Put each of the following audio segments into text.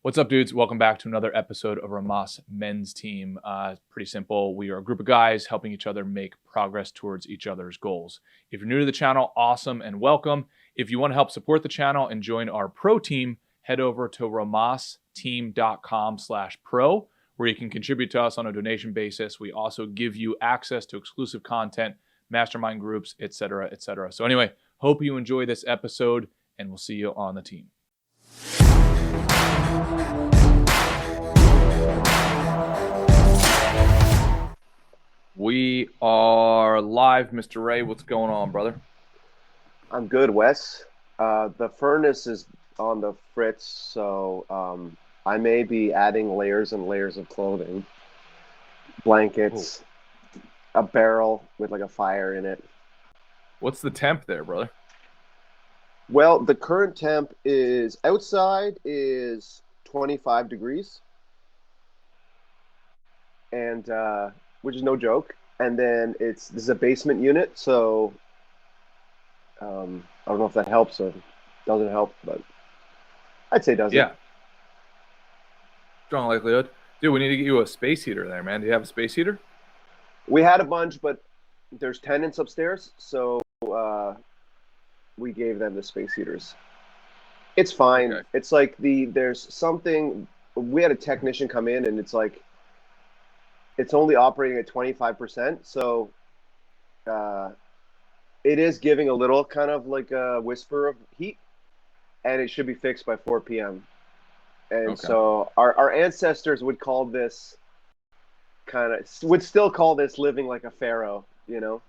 What's up, dudes? Welcome back to another episode of Rhomas Men's Team. Pretty simple. We are a group of guys helping each other make progress towards each other's goals. If you're new to the channel, awesome and welcome. If you want to help support the channel and join our pro team, head over to rhomasteam.com/pro, where you can contribute to us on a donation basis. We also give you access to exclusive content, mastermind groups, etc., etc. So anyway, hope you enjoy this episode, and we'll see you on the team. We are live, Mr. Ray. What's going on, brother? I'm good, Wes. The furnace is on the fritz, so I may be adding layers and layers of clothing, blankets, a barrel with like a fire in it. What's the temp there, brother? Well, the current temp is outside is 25 degrees, and which is no joke. And then this is a basement unit, so I don't know if that helps or doesn't help, but I'd say doesn't. Yeah. Strong likelihood. Dude, we need to get you a space heater there, man. Do you have a space heater? We had a bunch, but there's tenants upstairs, so we gave them the space heaters. It's fine. Okay. It's like there's something. We had a technician come in, and it's like it's only operating at 25%, so it is giving a little kind of like a whisper of heat, and it should be fixed by 4 p.m. And so our ancestors would call this would still call this living like a pharaoh, you know?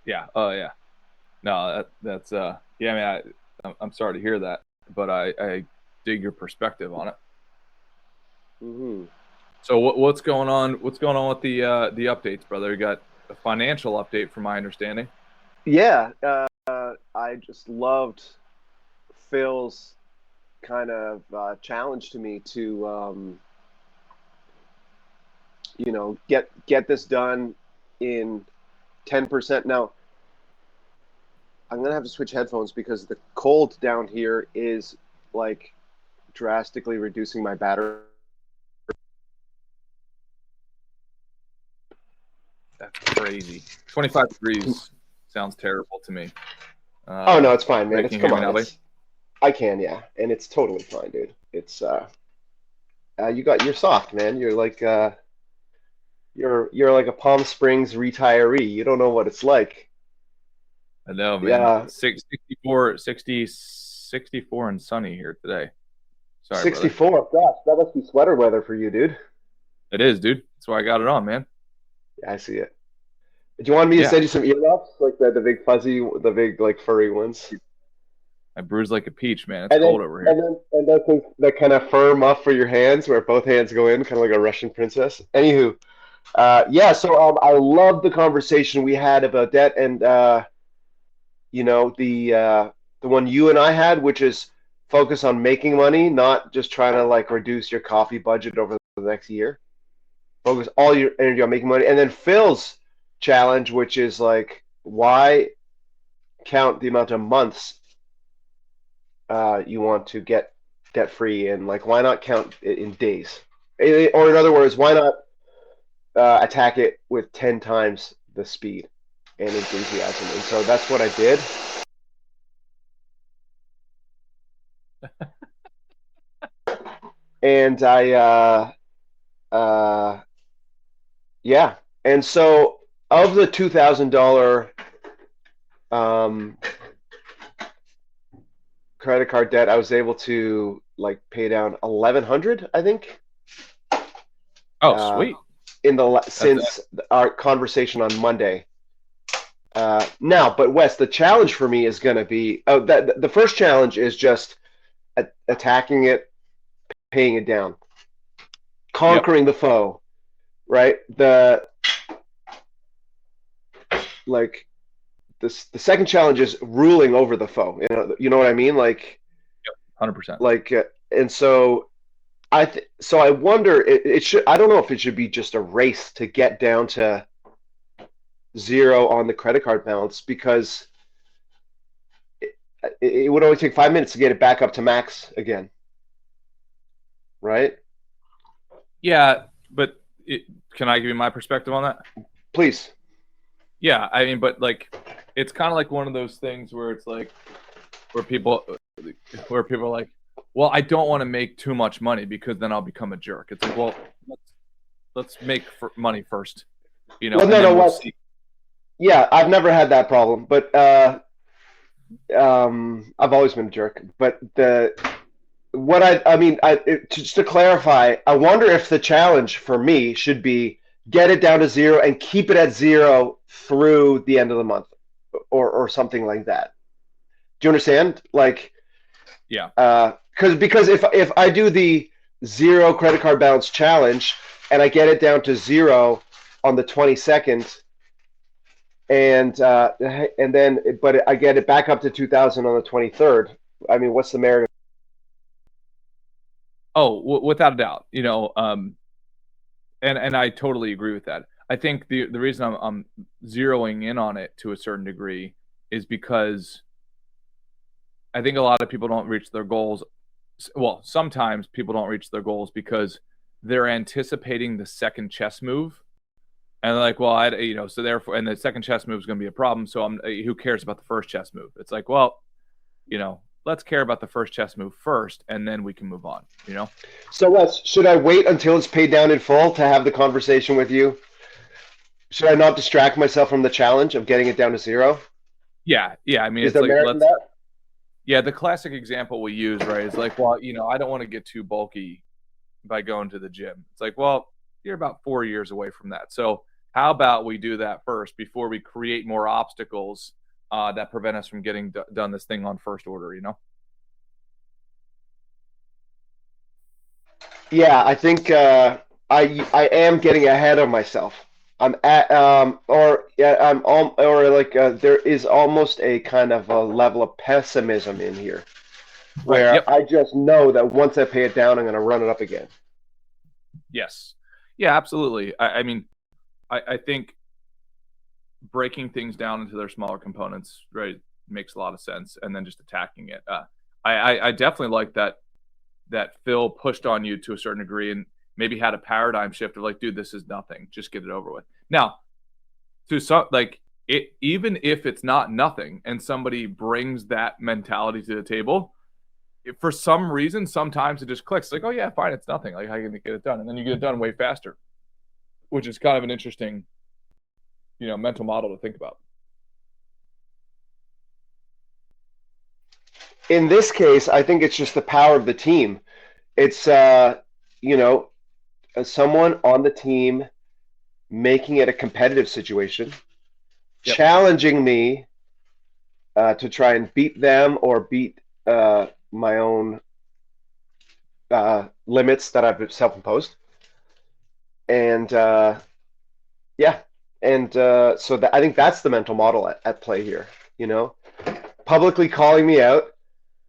Yeah. Oh, yeah. No, that's yeah. I mean, I'm sorry to hear that, but I dig your perspective on it. Mm-hmm. So what's going on? What's going on with the updates, brother? You got a financial update, from my understanding. Yeah, I just loved Phil's kind of challenge to me to get this done in 10%. Now I'm gonna have to switch headphones because the cold down here is like drastically reducing my battery. That's crazy. 25 degrees sounds terrible to me. Oh no, it's fine, man. Come on, I can, yeah, and it's totally fine, dude. It's you're soft, man. You're like you're like a Palm Springs retiree. You don't know what it's like. I know, man. Yeah. 64 and sunny here today. Sorry, 64. Gosh, that must be sweater weather for you, dude. It is, dude. That's why I got it on, man. Yeah, I see it. Do you want me to send you some earmuffs, like the big fuzzy, the big like furry ones? I bruise like a peach, man. It's cold over here. And that kind of fur muff for your hands, where both hands go in, kind of like a Russian princess. Anywho, So I love the conversation we had about that, and the one you and I had, which is focus on making money, not just trying to like reduce your coffee budget over the next year. Focus all your energy on making money. And then Phil's challenge, which is like, why count the amount of months you want to get debt free, and like, why not count it in days? Or in other words, why not attack it with 10 times the speed and enthusiasm? And so that's what I did. And and so of the $2,000 credit card debt, I was able to like pay down $1,100, I think. Oh, sweet. Since our conversation on Monday. Now, but Wes, the challenge for me is going to be the first challenge is just attacking it, paying it down, conquering the foe, right? The second challenge is ruling over the foe. You know what I mean? Like, 100%. Like, and so I wonder, it should. I don't know if it should be just a race to get down to zero on the credit card balance, because it would only take 5 minutes to get it back up to max again. right? Yeah, but can I give you my perspective on that? Please. Yeah, I mean, but like, it's kind of like one of those things where it's like, where people, are like, well, I don't want to make too much money because then I'll become a jerk. It's like, well, let's make money first, Well, and no, then no, we'll what? see. Yeah, I've never had that problem, but I've always been a jerk. But I mean, just to clarify, I wonder if the challenge for me should be get it down to zero and keep it at zero through the end of the month, or something like that. Do you understand? Like, Yeah. Because if I do the zero credit card balance challenge and I get it down to zero on the 22nd, and then but I get it back up to 2,000 on the 23rd. I mean, what's the merit? Oh, without a doubt, and I totally agree with that. I think the reason I'm zeroing in on it to a certain degree is because I think a lot of people don't reach their goals. Well, sometimes people don't reach their goals because they're anticipating the second chess move, and they're like, well, so therefore, and the second chess move is going to be a problem. So who cares about the first chess move? It's like, well, let's care about the first chess move first, and then we can move on. So, Wes, should I wait until it's paid down in full to have the conversation with you? Should I not distract myself from the challenge of getting it down to zero? Yeah, yeah. I mean, Is it's there like merit in that? yeah, the classic example we use, right, is like, well, I don't want to get too bulky by going to the gym. It's like, well, you're about 4 years away from that. So how about we do that first before we create more obstacles that prevent us from getting done this thing on first order? Yeah, I think I am getting ahead of myself. I'm at or yeah I'm all or like there is almost a kind of a level of pessimism in here Right. where Yep. I just know that once I pay it down, I'm going to run it up again. Yes. Yeah, absolutely. I mean, I think breaking things down into their smaller components, right, makes a lot of sense, and then just attacking it. I definitely like that Phil pushed on you to a certain degree and maybe had a paradigm shift of like, dude, this is nothing. Just get it over with. Now, to some like it, even if it's not nothing, and somebody brings that mentality to the table, for some reason, sometimes it just clicks. Like, oh yeah, fine, it's nothing. Like, how are you gonna get it done? And then you get it done way faster, which is kind of an interesting, mental model to think about. In this case, I think it's just the power of the team. It's you know someone on the team making it a competitive situation, Yep. challenging me to try and beat them or beat my own limits that I've self-imposed, and yeah, and so I think that's the mental model at play here. Publicly calling me out,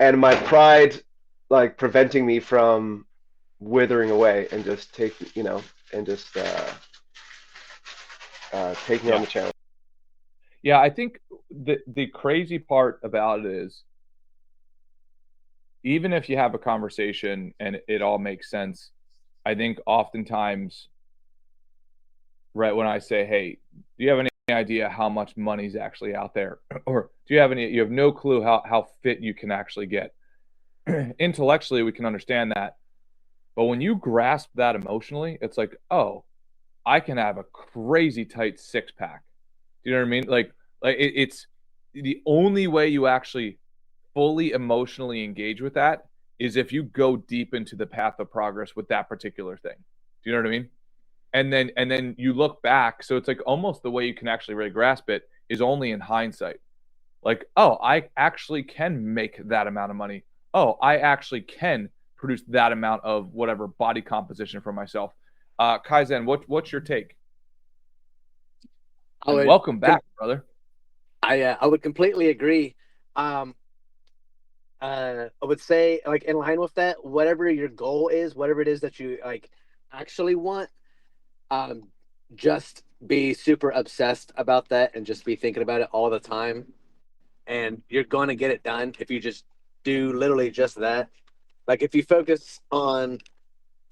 and my pride like preventing me from withering away and just taking on Yeah. the challenge. Yeah, I think the crazy part about it is, even if you have a conversation and it all makes sense, I think oftentimes, right, when I say, hey, do you have any idea how much money's actually out there? Or you have no clue how fit you can actually get? Intellectually, we can understand that. But when you grasp that emotionally, it's like, oh, I can have a crazy tight six pack. Do you know what I mean? Like it's the only way you actually fully emotionally engage with that is if you go deep into the path of progress with that particular thing. Do you know what I mean? And then you look back, so it's like almost the way you can actually really grasp it is only in hindsight. Like, oh, I actually can make that amount of money. Oh, I actually can produce that amount of whatever body composition for myself. Kaizen, what's your take? I And would welcome back, brother. I would completely agree. Um, I would say, like, in line with that, whatever your goal is, whatever it is that you like actually want, um, just be super obsessed about that and just be thinking about it all the time. And you're going to get it done if you just do literally just that. Like, if you focus on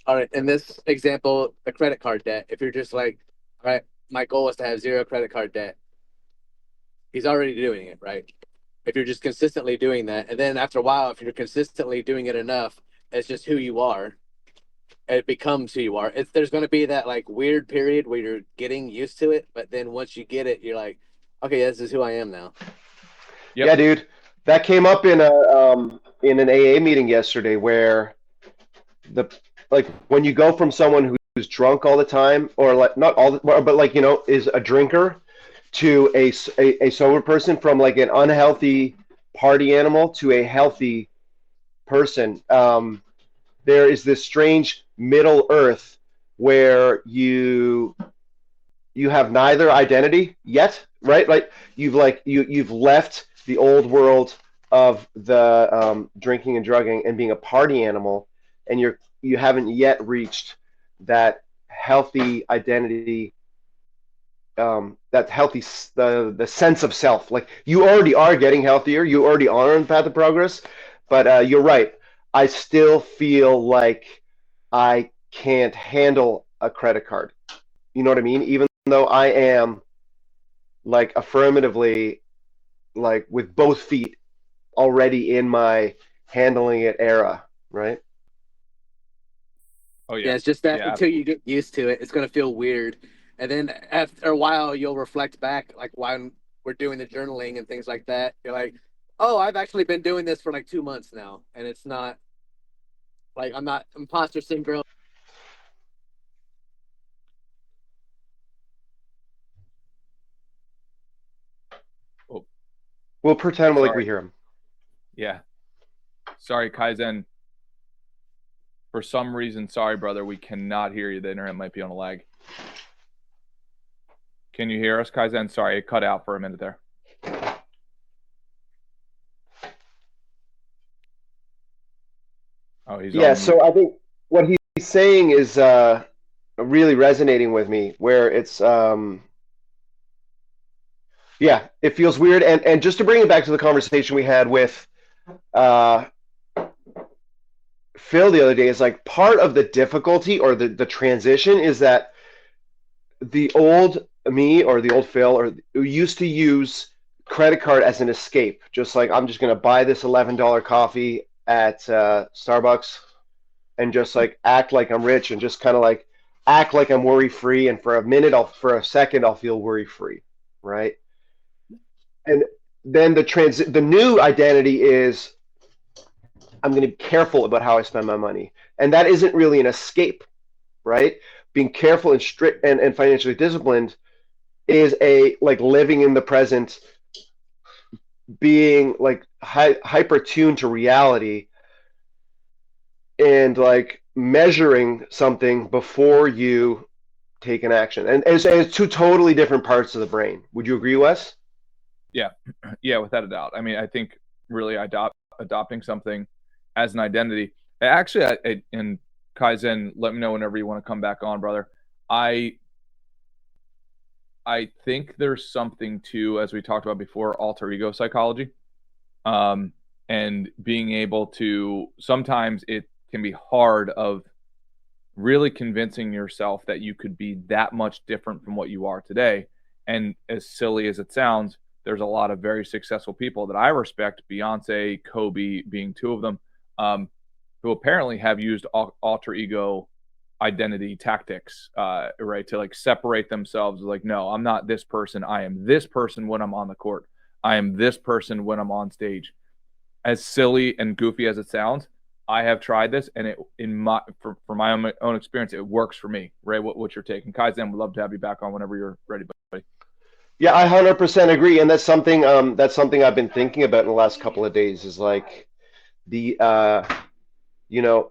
All right, in this example, the credit card debt. If you're just like, all right, my goal is to have zero credit card debt. He's already doing it, right? If you're just consistently doing that, and then after a while, if you're consistently doing it enough, it's just who you are. It becomes who you are. There's going to be that like weird period where you're getting used to it, but then once you get it, you're like, okay, this is who I am now. Yep. Yeah, dude, that came up in an AA meeting yesterday where the like when you go from someone who's drunk all the time, or like not all, but like is a drinker, to a sober person, from like an unhealthy party animal to a healthy person. There is this strange middle earth where you have neither identity yet, right? You've left the old world of the drinking and drugging and being a party animal, and you haven't yet reached that healthy identity, that healthy the sense of self. Like, you already are getting healthier, you already are on the path of progress, but you're right. I still feel like I can't handle a credit card. You know what I mean? Even though I am like affirmatively, like with both feet already in my handling it era, right? Oh Yeah, yeah. it's just that Yeah. until you get used to it, it's going to feel weird. And then after a while, you'll reflect back, like when we're doing the journaling and things like that. You're like, oh, I've actually been doing this for like 2 months now. And it's not like I'm not imposter syndrome. Oh, We'll pretend like we sorry. hear him. Yeah. Sorry, Kaizen. For some reason, sorry, brother, we cannot hear you. The internet might be on a lag. Can you hear us, Kaizen? Sorry, it cut out for a minute there. Oh, he's Yeah, on mute. so I think what he's saying is really resonating with me, where it's yeah, it feels weird. And just to bring it back to the conversation we had with uh, Phil the other day, is like part of the difficulty or the transition is that the old me or the old Phil or who used to use credit card as an escape, just like, I'm just going to buy this $11 coffee at Starbucks and just like act like I'm rich and just kind of like act like I'm worry free, and for a second I'll feel worry free, right? And then the new identity is, I'm going to be careful about how I spend my money, and that isn't really an escape, right? Being careful and strict and financially disciplined is a like living in the present, being like hyper tuned to reality, and like measuring something before you take an action. And it's two totally different parts of the brain. Would you agree, Wes? Yeah. Yeah, without a doubt. I mean, I think really adopting something as an identity. Actually, and Kaizen, let me know whenever you want to come back on, brother. I think there's something to, as we talked about before, alter ego psychology. And being able to, sometimes it can be hard of really convincing yourself that you could be that much different from what you are today. And as silly as it sounds, there's a lot of very successful people that I respect, Beyonce, Kobe being two of them, who apparently have used alter ego identity tactics, right, to like separate themselves. Like, no, I'm not this person. I am this person when I'm on the court. I am this person when I'm on stage. As silly and goofy as it sounds, I have tried this, and it for my own experience, it works for me. Ray, what's your take? And Kaizen, would love to have you back on whenever you're ready, buddy. Yeah, I 100% agree, and that's something I've been thinking about in the last couple of days. Is like the you know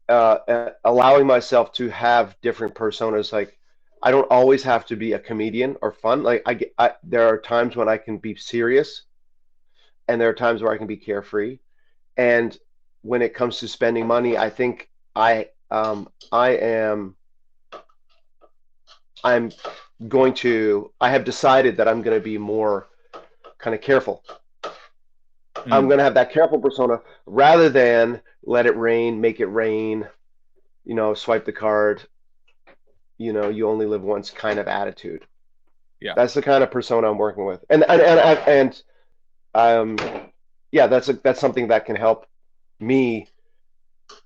allowing myself to have different personas. Like, I don't always have to be a comedian or fun. Like, there are times when I can be serious, and there are times where I can be carefree. And when it comes to spending money, I think I'm going to I have decided that I'm going to be more kind of careful. I'm Mm. going to have that careful persona rather than let it rain, make it rain, swipe the card, you only live once kind of attitude. Yeah. That's the kind of persona I'm working with. And yeah, that's something that can help me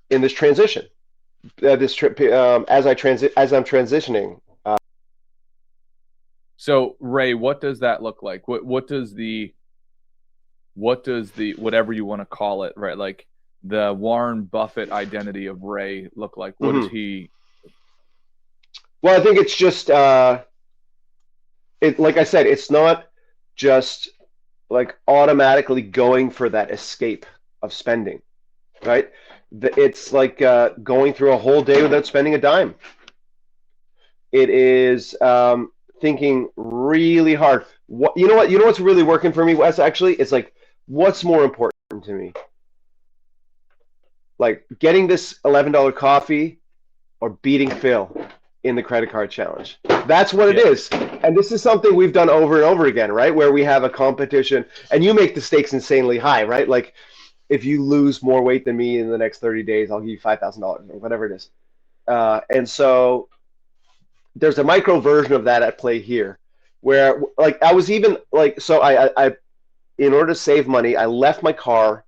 in this transition. This trip, as I'm transitioning. So Ray, what does that look like? What does the whatever you want to call it, right? Like the Warren Buffett identity of Ray look like? What does he? Well, I think it's just like I said, it's not just like automatically going for that escape of spending, right? It's like going through a whole day without spending a dime. It is thinking really hard. You know what's really working for me, Wes? Actually, it's like, what's more important to me? Like getting this $11 coffee or beating Phil in the credit card challenge. That's what it is. And this is something we've done over and over again, right? Where we have a competition and you make the stakes insanely high, right? Like if you lose more weight than me in the next 30 days, I'll give you $5,000 or whatever it is. And so there's a micro version of that at play here where like I was even like, so I in order to save money, I left my car.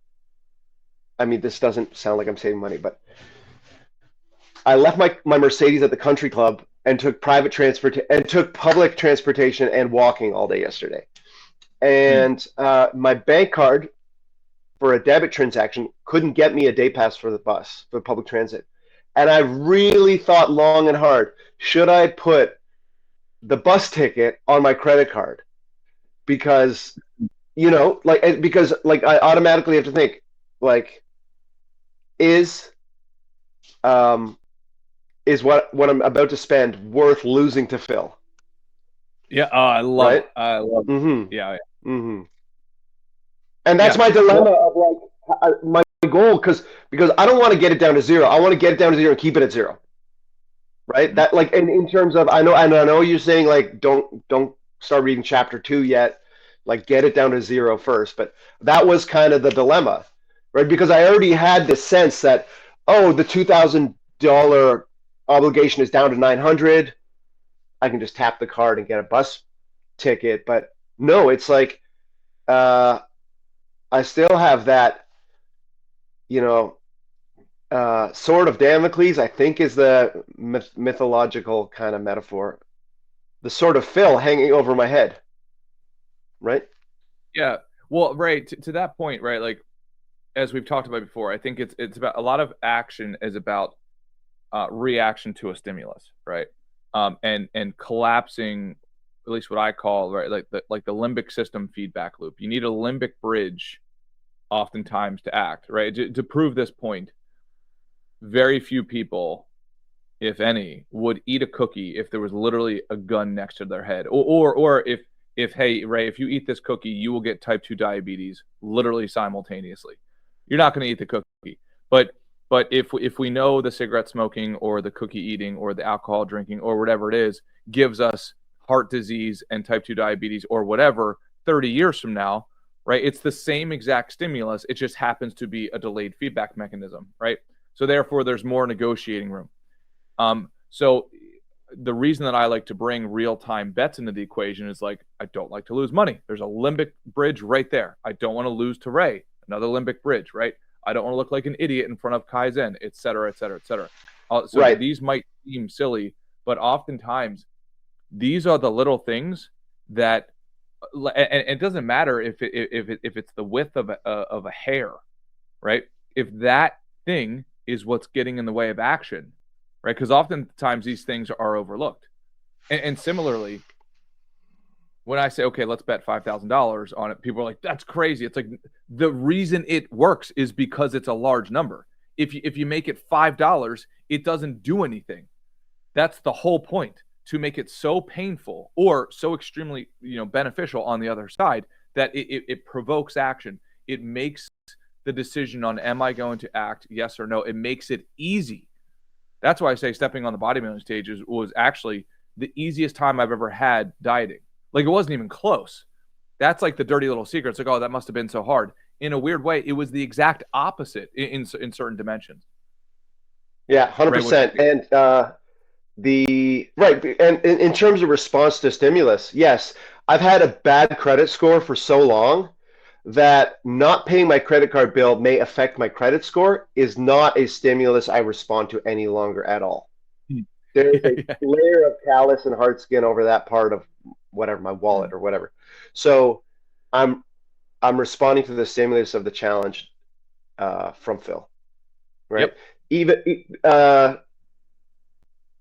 I mean, this doesn't sound like I'm saving money, but I left my Mercedes at the country club and took public transportation and walking all day yesterday. And my bank card for a debit transaction couldn't get me a day pass for the bus, for public transit. And I really thought long and hard, should I put the bus ticket on my credit card? Because, I automatically have to think, like, is what I'm about to spend worth losing to Phil? Yeah, I love right? it. I love it. Yeah. And that's my dilemma of like my goal, because I don't want to get it down to zero. I want to get it down to zero and keep it at zero. Right? That like in terms of I know you're saying like don't start reading chapter 2 yet. Like get it down to zero first. But that was kind of the dilemma, right? Because I already had this sense that, oh, the $2,000 obligation is down to $900. I can just tap the card and get a bus ticket. But no, it's like I still have that, sword of Damocles, I think is the mythological kind of metaphor. The sword of Phil hanging over my head. Right? Yeah. Well, right. To that point, right? Like, as we've talked about before, I think it's about a lot of action is about reaction to a stimulus, right? And collapsing, at least what I call, right, like the limbic system feedback loop. You need a limbic bridge, oftentimes, to act, right? To prove this point, very few people, if any, would eat a cookie if there was literally a gun next to their head, or if hey Ray, if you eat this cookie, you will get type 2 diabetes literally simultaneously. You're not going to eat the cookie, but if we know the cigarette smoking or the cookie eating or the alcohol drinking or whatever it is gives us heart disease and type 2 diabetes or whatever 30 years from now, right? It's the same exact stimulus. It just happens to be a delayed feedback mechanism, right? So therefore, there's more negotiating room. So the reason that I like to bring real-time bets into the equation is like, I don't like to lose money. There's a limbic bridge right there. I don't want to lose to Ray. Another limbic bridge, right? I don't want to look like an idiot in front of Kaizen, et cetera, et cetera, et cetera. So right. These might seem silly, but oftentimes these are the little things that, and it doesn't matter if it's the width of a hair, right? If that thing is what's getting in the way of action, right? Because oftentimes these things are overlooked. And similarly, when I say, okay, let's bet $5,000 on it, people are like, that's crazy. It's like the reason it works is because it's a large number. If you make it $5, it doesn't do anything. That's the whole point, to make it so painful or so extremely beneficial on the other side that it provokes action. It makes the decision on, am I going to act, yes or no? It makes it easy. That's why I say stepping on the bodybuilding stage was actually the easiest time I've ever had dieting. Like, it wasn't even close. That's like the dirty little secret. It's like, oh, that must have been so hard. In a weird way, it was the exact opposite in certain dimensions. Yeah, Right? 100%. And and in terms of response to stimulus, yes, I've had a bad credit score for so long that not paying my credit card bill may affect my credit score is not a stimulus I respond to any longer at all. There's Yeah, a yeah. layer of callous and hard skin over that part of whatever, my wallet or whatever. So I'm I'm responding to the stimulus of the challenge from Phil, right? Yep. Even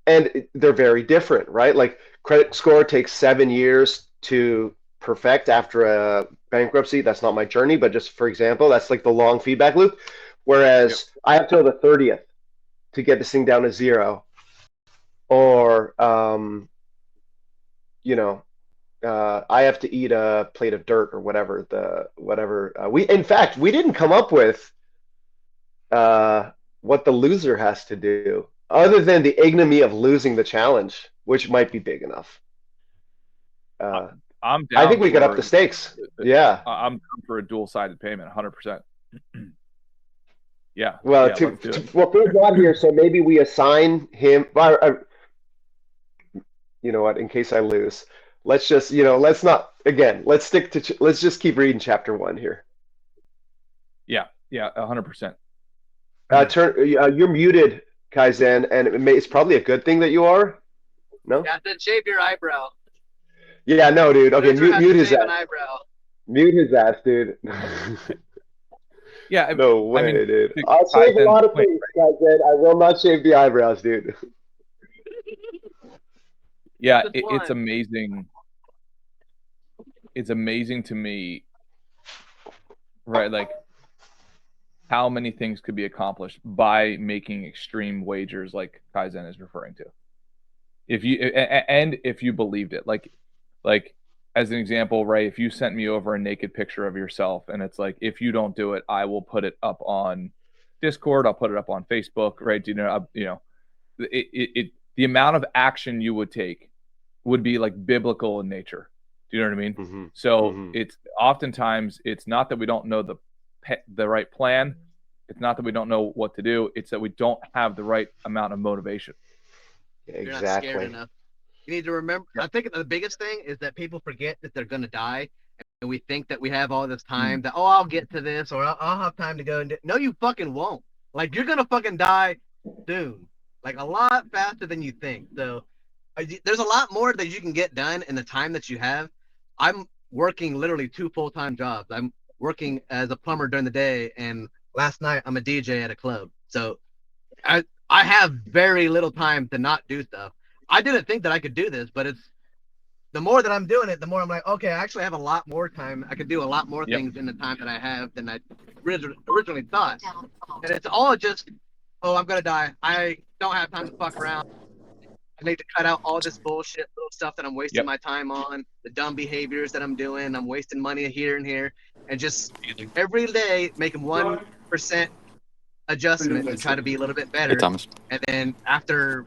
and they're very different, right? Like credit score takes 7 years to perfect after a bankruptcy. That's not my journey, but just for example, that's like the long feedback loop. Yep. Whereas I have till the 30th to get this thing down to zero, or you know, I have to eat a plate of dirt or whatever. We in fact we didn't come up with uh, what the loser has to do, other than the ignominy of losing the challenge, which might be big enough. I- Uh, I'm I down think we could up for the stakes. Yeah. I'm down for a dual-sided payment, 100%. Yeah, Well, yeah, let's do it. well, Phil's not here, so maybe we assign him. You know what? In case I lose, let's just let's not again. Let's stick to. Let's just keep reading chapter one here. Yeah, yeah, 100%. You're muted, Kaizen, and it's probably a good thing that you are. No. Yeah, then shave your eyebrow. Yeah, no, dude. Okay, Loser has mute to his shave ass. an eyebrow. Mute his ass, dude. Yeah, No I mean, way, dude. to I'll shave a Kaizen's lot of point, things, Kaizen. I will not shave the eyebrows, dude. yeah, Just it's one. amazing. It's amazing to me, right? Like how many things could be accomplished by making extreme wagers, like Kaizen is referring to. If you believed it, like as an example, right? If you sent me over a naked picture of yourself, and it's like, if you don't do it, I will put it up on Discord. I'll put it up on Facebook, right? The amount of action you would take would be like biblical in nature. Do you know what I mean? Mm-hmm. So Mm-hmm. it's oftentimes it's not that we don't know the right plan. It's not that we don't know what to do. It's that we don't have the right amount of motivation. You're not scared Exactly. enough. You need to remember. Yep. I think the biggest thing is that people forget that they're gonna die, and we think that we have all this time. That I'll get to this, or I'll have time to go and do. No, you fucking won't. Like you're gonna fucking die soon, like a lot faster than you think. So there's a lot more that you can get done in the time that you have. I'm working literally 2 full-time jobs. I'm working as a plumber during the day, and last night I'm a DJ at a club. So I have very little time to not do stuff. I didn't think that I could do this, but it's the more that I'm doing it, the more I'm like, okay, I actually have a lot more time. I could do a lot more Yep. things in the time that I have than I originally thought. And it's all just, oh, I'm gonna die. I don't have time to fuck around. I need to cut out all this bullshit, little stuff that I'm wasting Yep. my time on, the dumb behaviors that I'm doing. I'm wasting money here and here, and just every day making 1% adjustment to try to be a little bit Hey, better. Thomas. And then after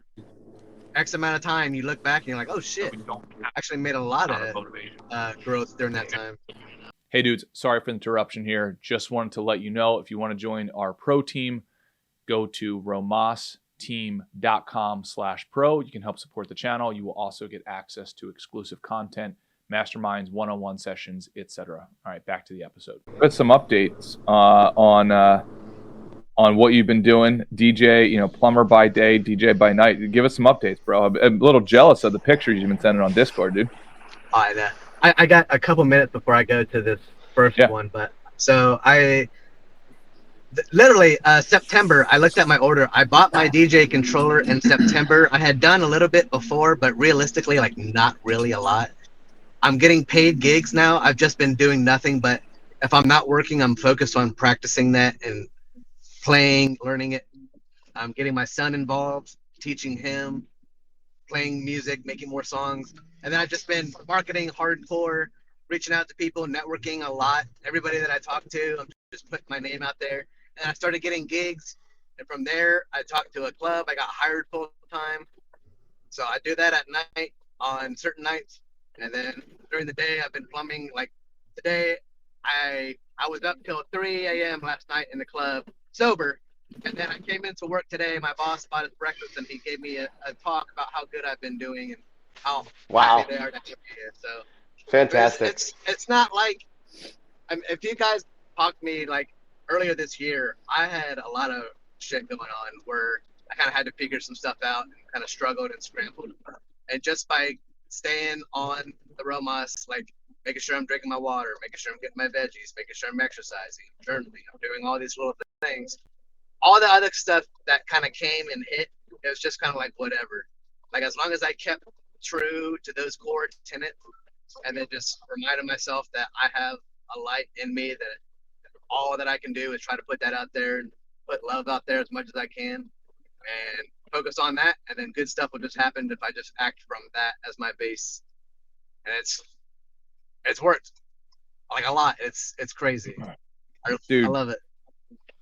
X amount of time, you look back and you're like, oh shit, I actually made a lot of growth during that time. Hey dudes, sorry for the interruption here. Just wanted to let you know, if you want to join our pro team, go to romasteam.com/pro. You can help support the channel. You will also get access to exclusive content, masterminds, one-on-one sessions, etc. All right, back to the episode. Got some updates on what you've been doing. DJ, plumber by day, DJ by night. Give us some updates, bro. I'm a little jealous of the pictures you've been sending on Discord, dude. I got a couple minutes before I go to this first one, but so literally September, I looked at my order. I bought my DJ controller in September. I had done a little bit before, but realistically, like not really a lot. I'm getting paid gigs now. I've just been doing nothing, but if I'm not working, I'm focused on practicing that and playing, learning it. I'm getting my son involved, teaching him, playing music, making more songs. And then I've just been marketing hardcore, reaching out to people, networking a lot. Everybody that I talk to, I'm just putting my name out there. And I started getting gigs. And from there, I talked to a club. I got hired full time. So I do that at night on certain nights. And then during the day, I've been plumbing. Like today, I was up till 3 a.m. last night in the club, sober, And then I came into work today. My boss bought us breakfast, and he gave me a talk about how good I've been doing and how happy Wow. they are to have me here. So Fantastic. it's not like if you guys talked to me like earlier this year, I had a lot of shit going on where I kind of had to figure some stuff out and kind of struggled and scrambled. And just by staying on the Rhomas, like making sure I'm drinking my water, making sure I'm getting my veggies, making sure I'm exercising, journaling, I'm doing all these little things. All the other stuff that kind of came and hit, it was just kind of like whatever. Like as long as I kept true to those core tenets and then just reminded myself that I have a light in me that all that I can do is try to put that out there and put love out there as much as I can and focus on that. And then good stuff will just happen if I just act from that as my base. And it's worked like a lot. It's crazy. I love it.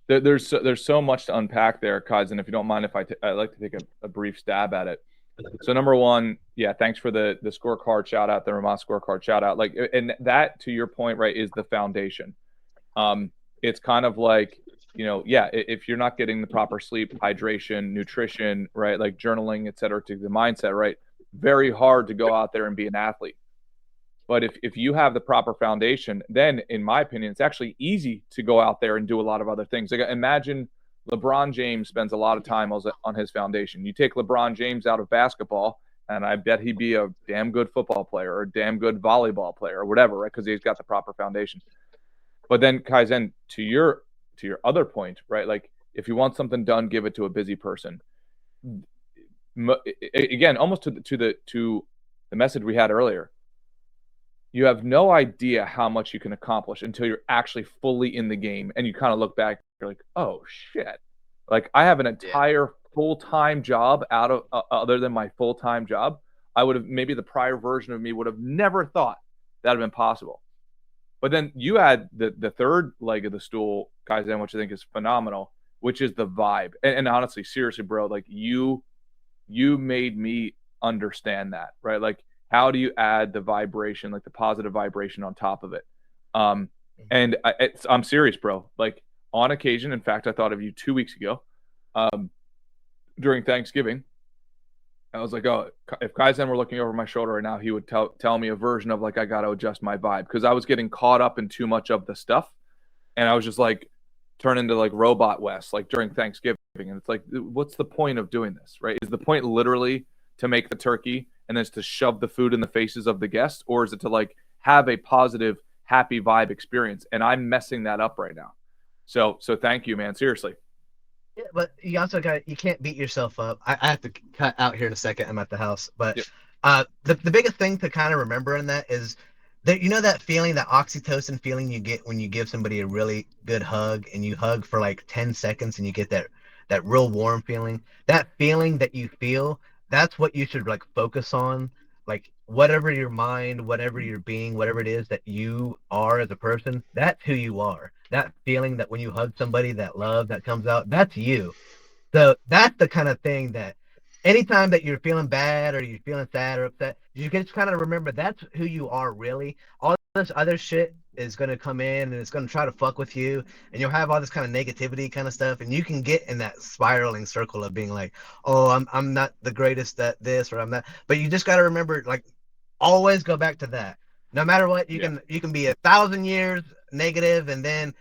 There's so much to unpack there, Kaizen. And if you don't mind, I'd like to take a brief stab at it. So number one, yeah, thanks for the scorecard shout out, the Rhomas scorecard shout out. Like, and that, to your point, right, is the foundation. It's kind of like, yeah, if you're not getting the proper sleep, hydration, nutrition, right, like journaling, et cetera, to the mindset, right, very hard to go out there and be an athlete. But if you have the proper foundation, then in my opinion, it's actually easy to go out there and do a lot of other things. Like imagine LeBron James spends a lot of time on his foundation. You take LeBron James out of basketball, and I bet he'd be a damn good football player or a damn good volleyball player or whatever, right? Because he's got the proper foundation. But then Kaizen, to your other point, right? Like if you want something done, give it to a busy person. Again, almost to the message we had earlier. You have no idea how much you can accomplish until you're actually fully in the game and you kind of look back, you're like, oh shit. Like I have an entire full-time job out of other than my full-time job. I would have, maybe the prior version of me would have never thought that would have been possible. But then you add the third leg of the stool, Kaizen, which I think is phenomenal, which is the vibe. And honestly, seriously, bro, like you made me understand that, right? Like, how do you add the vibration, like the positive vibration on top of it? And I'm serious, bro. Like on occasion, in fact, I thought of you 2 weeks ago during Thanksgiving. I was like, oh, if Kaizen were looking over my shoulder right now, he would tell me a version of like, I got to adjust my vibe because I was getting caught up in too much of the stuff. And I was just like, turn into like Robot West, like during Thanksgiving. And it's like, what's the point of doing this, right? Is the point literally to make the turkey and then it's to shove the food in the faces of the guests? Or is it to like have a positive, happy vibe experience? And I'm messing that up right now. So thank you, man. Seriously. Yeah, but you also you can't beat yourself up. I have to cut out here in a second. I'm at the house. But yep. The biggest thing to kind of remember in that is that, that feeling, that oxytocin feeling you get when you give somebody a really good hug and you hug for like 10 seconds and you get that real warm feeling. That feeling that you feel, that's what you should like focus on. Like whatever your mind, whatever your being, whatever it is that you are as a person, that's who you are. That feeling that when you hug somebody, that love that comes out, that's you. So that's the kind of thing that anytime that you're feeling bad or you're feeling sad or upset, you can just kind of remember that's who you are really. All this other shit is going to come in and it's going to try to fuck with you and you'll have all this kind of negativity kind of stuff and you can get in that spiraling circle of being like, oh, I'm not the greatest at this or I'm not. But you just got to remember, like, always go back to that. No matter what, you can be 1,000 years negative and then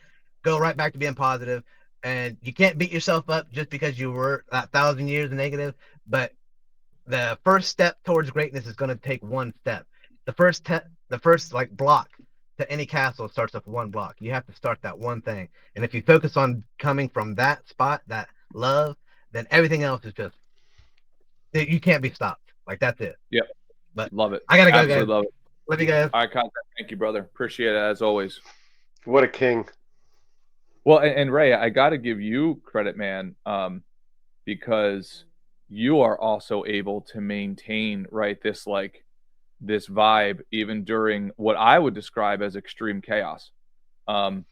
go right back to being positive. And you can't beat yourself up just because you were 1,000 years negative. But the first step towards greatness is going to take one step. The first like block to any castle starts with one block. You have to start that one thing. And if you focus on coming from that spot, that love, then everything else is just, you can't be stopped. Like that's it. Yep. But love it. I gotta go, Absolutely guys. Love it. Love you guys. All right, Kaizen. Thank you, brother. Appreciate it as always. What a king. Well, and Ray, I got to give you credit, man, because you are also able to maintain, right, this vibe even during what I would describe as extreme chaos. Now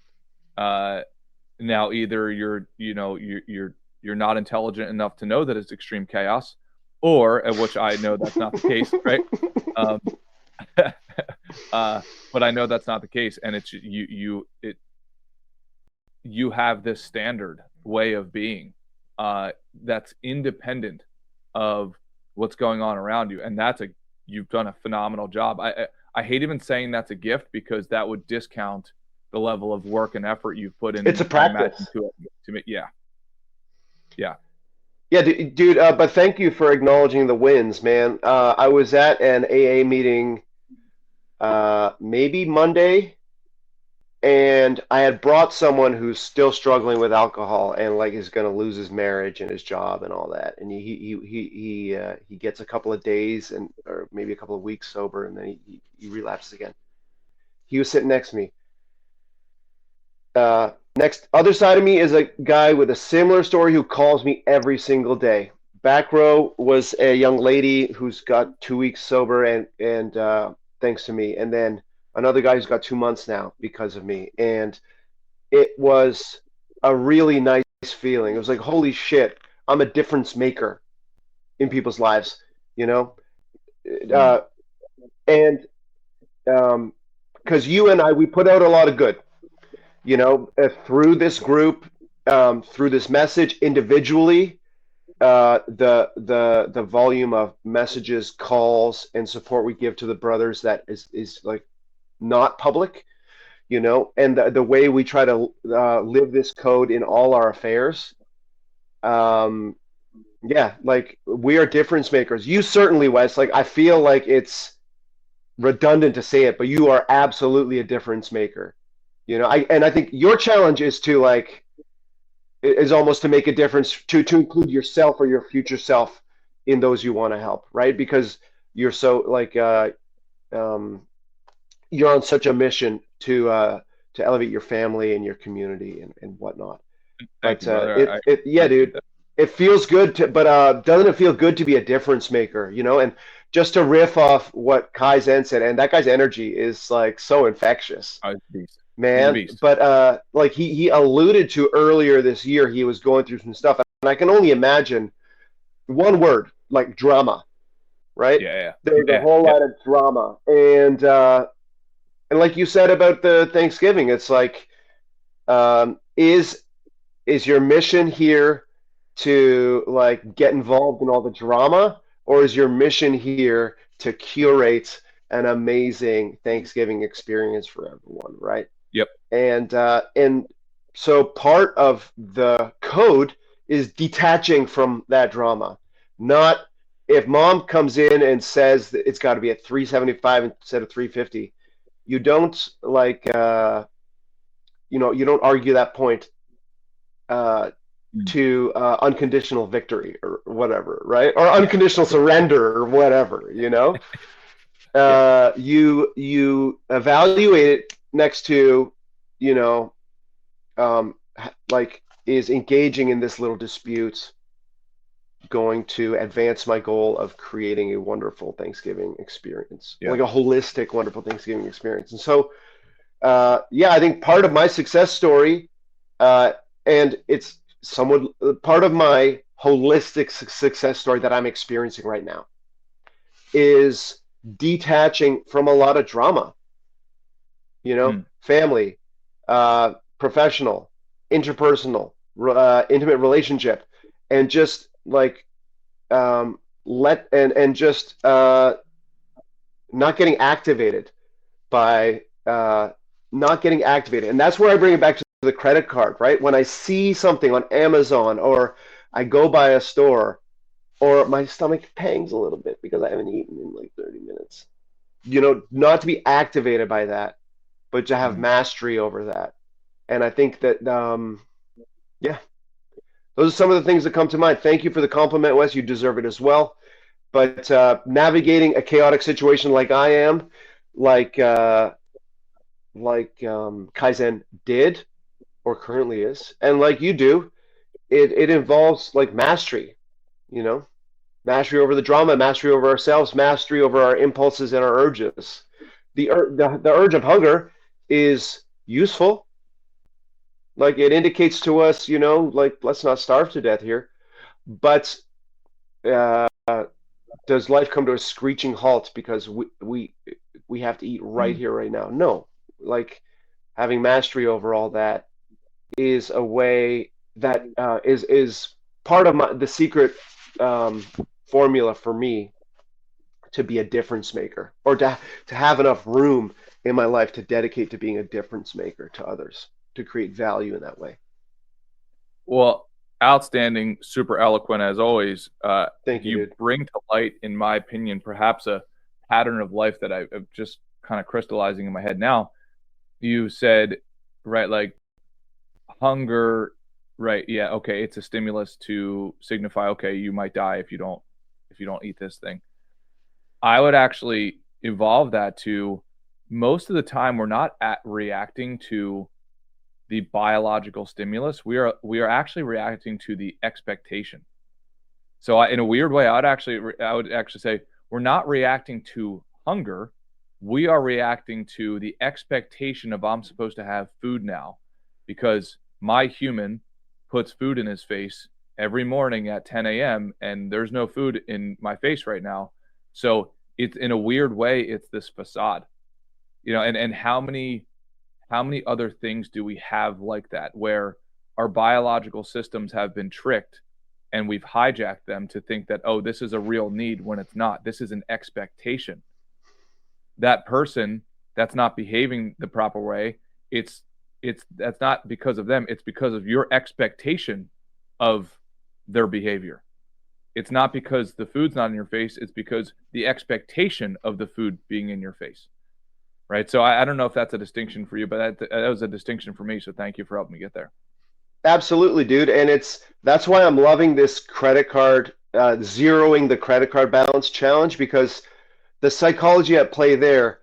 either you're not intelligent enough to know that it's extreme chaos, or which I know that's not the case, right? But I know that's not the case, and it's you have this standard way of being that's independent of what's going on around you, and you've done a phenomenal job. I hate even saying that's a gift, because that would discount the level of work and effort you've put in. It's a practice. To me, yeah. Yeah, dude. But thank you for acknowledging the wins, man. I was at an AA meeting, maybe Monday, and I had brought someone who's still struggling with alcohol and like is going to lose his marriage and his job and all that. And he gets a couple of days or maybe a couple of weeks sober, and then he relapses again. He was sitting next to me. Next, other side of me is a guy with a similar story who calls me every single day. Back row was a young lady who's got 2 weeks sober and thanks to me, and then another guy who's got 2 months now because of me. And it was a really nice feeling. It was like, holy shit, I'm a difference maker in people's lives, you know? And because you and I, we put out a lot of good, you know, through this group, through this message individually, the volume of messages, calls, and support we give to the brothers that is like not public, you know, and the way we try to live this code in all our affairs. Yeah, like we are difference makers. You certainly, Wes. Like I feel like it's redundant to say it, but you are absolutely a difference maker. You know, I think your challenge is to like is almost to make a difference to include yourself or your future self in those you want to help, right? Because you're so like you're on such a mission to elevate your family and your community and whatnot. Thank But you, brother. yeah, dude, it feels good to, but doesn't it feel good to be a difference maker, you know? And just to riff off what Kaizen said, and that guy's energy is like so infectious, man. But like he alluded to earlier this year, he was going through some stuff, and I can only imagine one word like drama, right? Yeah. There's a whole lot of drama, and like you said about the Thanksgiving, it's like, is your mission here to like get involved in all the drama, or is your mission here to curate an amazing Thanksgiving experience for everyone, right? Yep. And so part of the code is detaching from that drama. Not if mom comes in and says that it's got to be at 375 instead of 350, you don't like you know, you don't argue that point to unconditional victory or whatever, right? Or unconditional surrender or whatever, you know? You evaluate it next to, you know, like, is engaging in this little dispute going to advance my goal of creating a wonderful Thanksgiving experience, like a holistic, wonderful Thanksgiving experience? And so, yeah, I think part of my success story, and it's somewhat part of my holistic success story that I'm experiencing right now, is detaching from a lot of drama, you know, family, professional, interpersonal, intimate relationship, and just like just not getting activated by not getting activated. And that's where I bring it back to the credit card, right? When I see something on Amazon, or I go by a store, or my stomach pangs a little bit because I haven't eaten in like 30 minutes, you know, not to be activated by that, but to have mastery over that. And I think that, yeah, those are some of the things that come to mind. Thank you for the compliment, Wes. You deserve it as well. But navigating a chaotic situation like I am, like Kaizen did or currently is, and like you do, it involves like mastery, you know, mastery over the drama, mastery over ourselves, mastery over our impulses and our urges. The urge of hunger is useful. Like it indicates to us, you know, like let's not starve to death here. But does life come to a screeching halt because we have to eat right here, right now? No. Like having mastery over all that is a way that is part of the secret formula for me to be a difference maker, or to have enough room in my life to dedicate to being a difference maker to others, to create value in that way. Well, outstanding, super eloquent as always. Thank you, You dude. bring to light, in my opinion, perhaps a pattern of life that I'm just kind of crystallizing in my head now. You said, right, like hunger, right? Yeah, okay, it's a stimulus to signify, okay, you might die if you don't eat this thing. I would actually evolve that to most of the time we're not reacting to the biological stimulus. We are actually reacting to the expectation. So in a weird way, I would actually say we're not reacting to hunger. We are reacting to the expectation of I'm supposed to have food now because my human puts food in his face every morning at 10 a.m. and there's no food in my face right now. So it's in a weird way, it's this facade, and how many other things do we have like that where our biological systems have been tricked and we've hijacked them to think that, oh, this is a real need when it's not. This is an expectation. That person that's not behaving the proper way, it's that's not because of them, it's because of your expectation of their behavior. It's not because the food's not in your face, it's because the expectation of the food being in your face. Right. So I don't know if that's a distinction for you, but that was a distinction for me. So thank you for helping me get there. Absolutely, dude. And that's why I'm loving this credit card, zeroing the credit card balance challenge, because the psychology at play there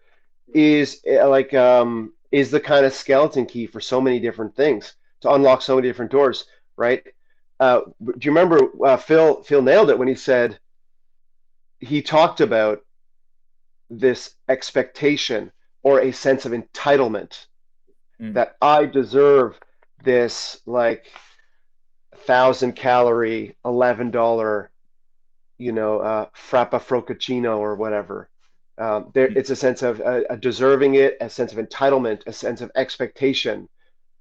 is the kind of skeleton key for so many different things to unlock so many different doors, right? Do you remember Phil nailed it when he said he talked about this expectation or a sense of entitlement Mm, that I deserve this like 1,000 calorie $11 frappa froccaccino or whatever. mm. It's a sense of deserving it, a sense of entitlement, a sense of expectation,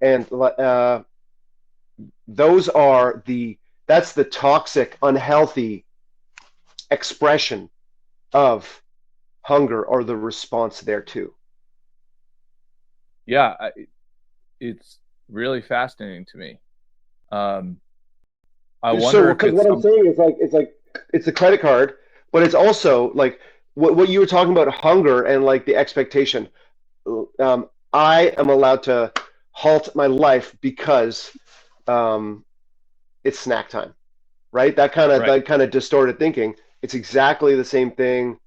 and those are that's the toxic, unhealthy expression of hunger or the response there too. Yeah, it's really fascinating to me. Um, I wonder So, if because it's what I'm some. saying is like it's a credit card, but it's also like what you were talking about hunger and like the expectation. I am allowed to halt my life because um, it's snack time, right? Right. That kind of distorted thinking. It's exactly the same thing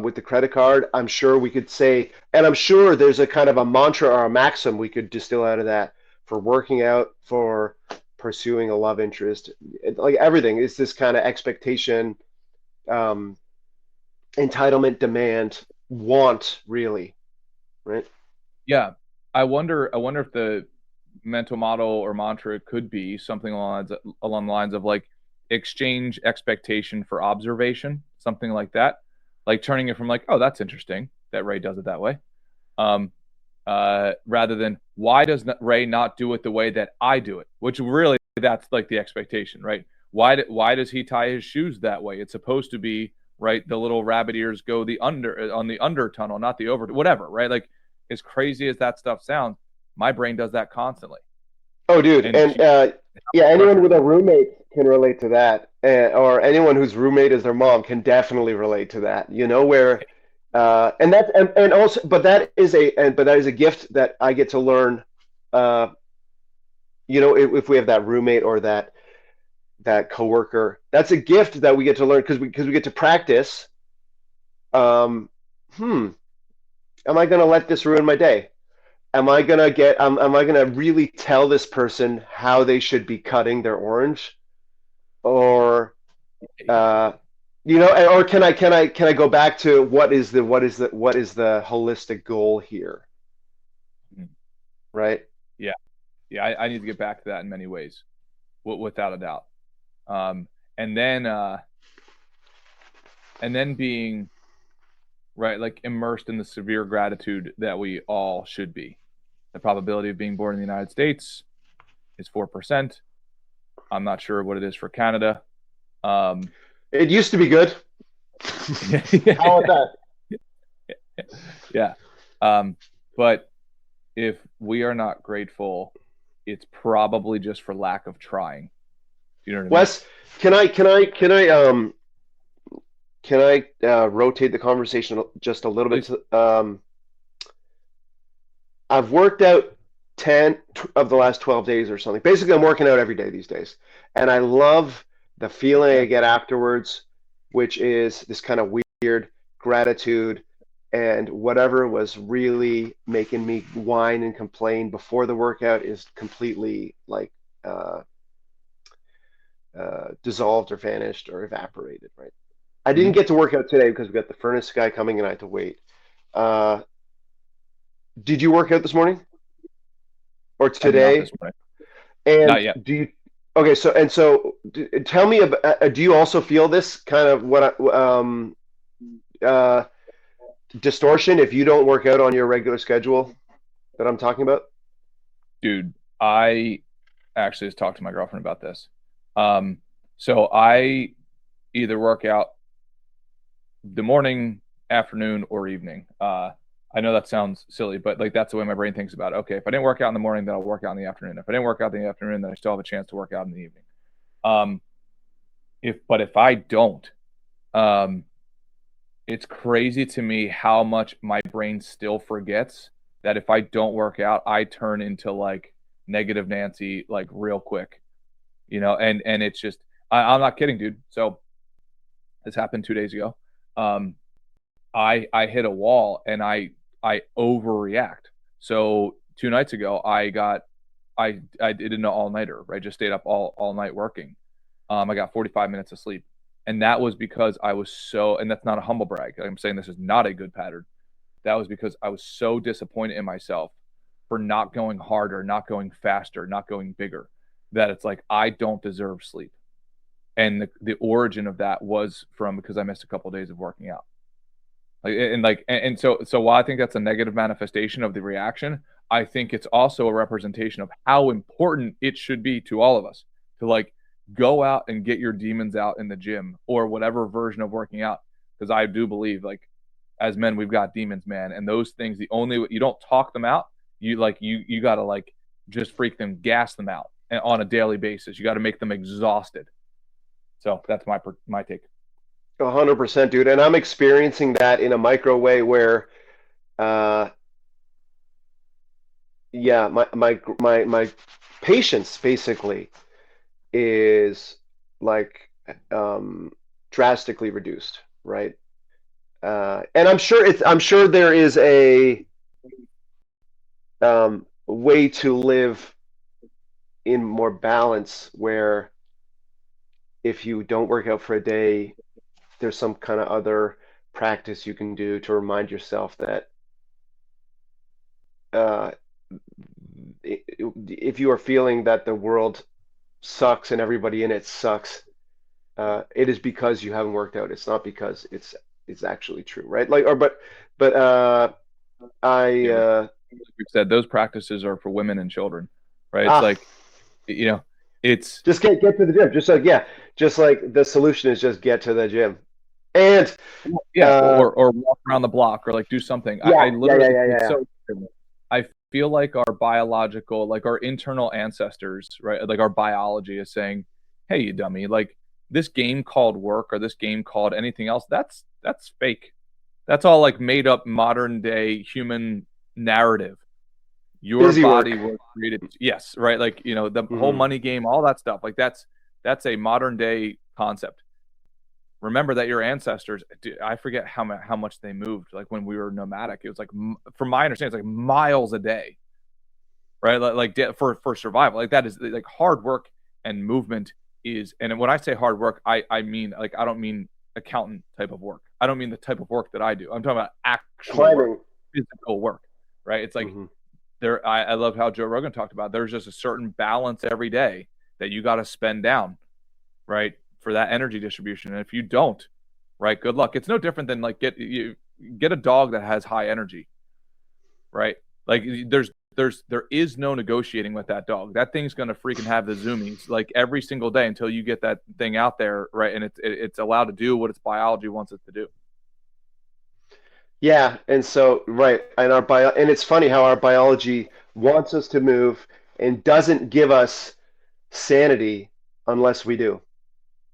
with the credit card. I'm sure we could say, and I'm sure there's a kind of a mantra or a maxim we could distill out of that for working out, for pursuing a love interest, like everything is this kind of expectation, um, entitlement, demand, want, really, right? Yeah. I wonder if the mental model or mantra could be something along the lines of like exchange expectation for observation, something like that. Like turning it from like, oh, that's interesting that Ray does it that way. Um, rather than why does Ray not do it the way that I do it? Which really that's like the expectation, right? Why does he tie his shoes that way? It's supposed to be right. The little rabbit ears go the under on the under tunnel, not the over. Whatever, right? Like as crazy as that stuff sounds, my brain does that constantly, Oh, dude, and and yeah, the anyone pressure with to a it. roommate can relate to that, or anyone whose roommate is their mom can definitely relate to that. Where, and that's and also, but that is a gift that I get to learn. Uh, if we have that roommate or that coworker, that's a gift that we get to learn because we get to practice. Um, hmm, am I going to let this ruin my day? Am I gonna really tell this person how they should be cutting their orange, or uh, or can I go back to what is the holistic goal here, Mm. right? Yeah, yeah. I need to get back to that in many ways, without a doubt. Um, and then being right, like immersed in the severe gratitude that we all should be. The probability of being born in the United States, is 4%. I'm not sure what it is for Canada. It used to be good. How about that? Yeah. But if we are not grateful, it's probably just for lack of trying. You know what I mean? Wes, can I rotate the conversation just a little bit? I've worked out 10 of the last 12 days or something. Basically, I'm working out every day these days. And I love the feeling I get afterwards, which is this kind of weird gratitude and whatever was really making me whine and complain before the workout is completely like dissolved or vanished or evaporated, right? I didn't get to work out today because we got the furnace guy coming and I had to wait. Did you work out this morning or today? This morning. And not yet. Do you? Okay, so tell me about. Do you also feel this kind of distortion if you don't work out on your regular schedule that I'm talking about? Dude, I actually just talked to my girlfriend about this. So I either work out the morning, afternoon, or evening. I know that sounds silly, but like that's the way my brain thinks about it. Okay, if I didn't work out in the morning, then I'll work out in the afternoon. If I didn't work out in the afternoon, then I still have a chance to work out in the evening. If I don't, it's crazy to me how much my brain still forgets that if I don't work out, I turn into like negative Nancy like real quick, and it's just I'm not kidding, dude. So this happened 2 days ago. I hit a wall and I overreact. So 2 nights ago, I did an all-nighter, right? Just stayed up all night working. I got 45 minutes of sleep. And that was because I was and that's not a humble brag. I'm saying this is not a good pattern. That was because I was so disappointed in myself for not going harder, not going faster, not going bigger, that it's like, I don't deserve sleep. And the origin of that was from because I missed a couple of days of working out. So while I think that's a negative manifestation of the reaction, I think it's also a representation of how important it should be to all of us to like go out and get your demons out in the gym or whatever version of working out. Because I do believe like as men, we've got demons, man. And those things, you don't talk them out. You got to like just freak them, gas them out on a daily basis. You got to make them exhausted. So that's my take. 100%, dude. And I'm experiencing that in a micro way where, my patience basically is like drastically reduced, right? And I'm sure there is a way to live in more balance where if you don't work out for a day, there's some kind of other practice you can do to remind yourself that if you are feeling that the world sucks and everybody in it sucks, it is because you haven't worked out. It's not because it's actually true, right? Like, we've said those practices are for women and children, right? It's like, it's just get to the gym. Just like the solution is just get to the gym, and or walk around the block or like do something. I feel like our biological, like our internal ancestors, right? Like our biology is saying, "Hey, you dummy! Like this game called work or this game called anything else, that's fake. That's all like made up modern day human narrative. Your Busy body work. was created, yes, right? Like the whole money game, all that stuff. Like that's a modern day concept. Remember that your ancestors, I forget how much they moved. Like when we were nomadic, it was like, from my understanding, it's like miles a day, right? Like for survival, like that is like hard work and movement is. And when I say hard work, I mean like I don't mean accountant type of work. I don't mean the type of work that I do. I'm talking about actual work, physical work, right? It's like I love how Joe Rogan talked about. There's just a certain balance every day that you got to spend down, right, for that energy distribution. And if you don't, right, good luck. It's no different than like get a dog that has high energy, right? Like there's there is no negotiating with that dog. That thing's going to freaking have the zoomies like every single day until you get that thing out there, right? And it's allowed to do what its biology wants it to do. Yeah, and so right, and and it's funny how our biology wants us to move and doesn't give us sanity unless we do,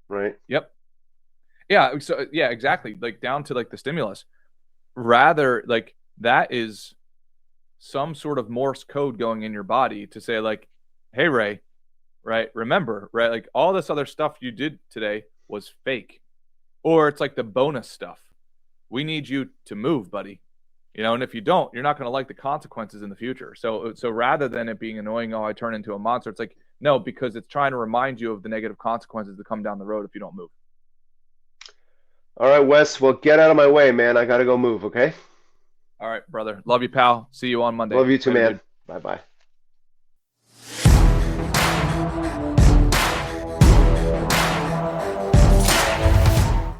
right? Yep. Yeah. So yeah, exactly. Like down to like the stimulus. Rather, like that is some sort of Morse code going in your body to say like, hey Ray, right? Remember, right? Like all this other stuff you did today was fake. Or it's like the bonus stuff. We need you to move, buddy. You know, and if you don't, you're not going to like the consequences in the future. So rather than it being annoying, oh, I turn into a monster, it's like, no, because it's trying to remind you of the negative consequences that come down the road if you don't move. All right, Wes, well, get out of my way, man. I got to go move, okay? All right, brother. Love you, pal. See you on Monday. Love you too, Later, man. dude. Bye-bye.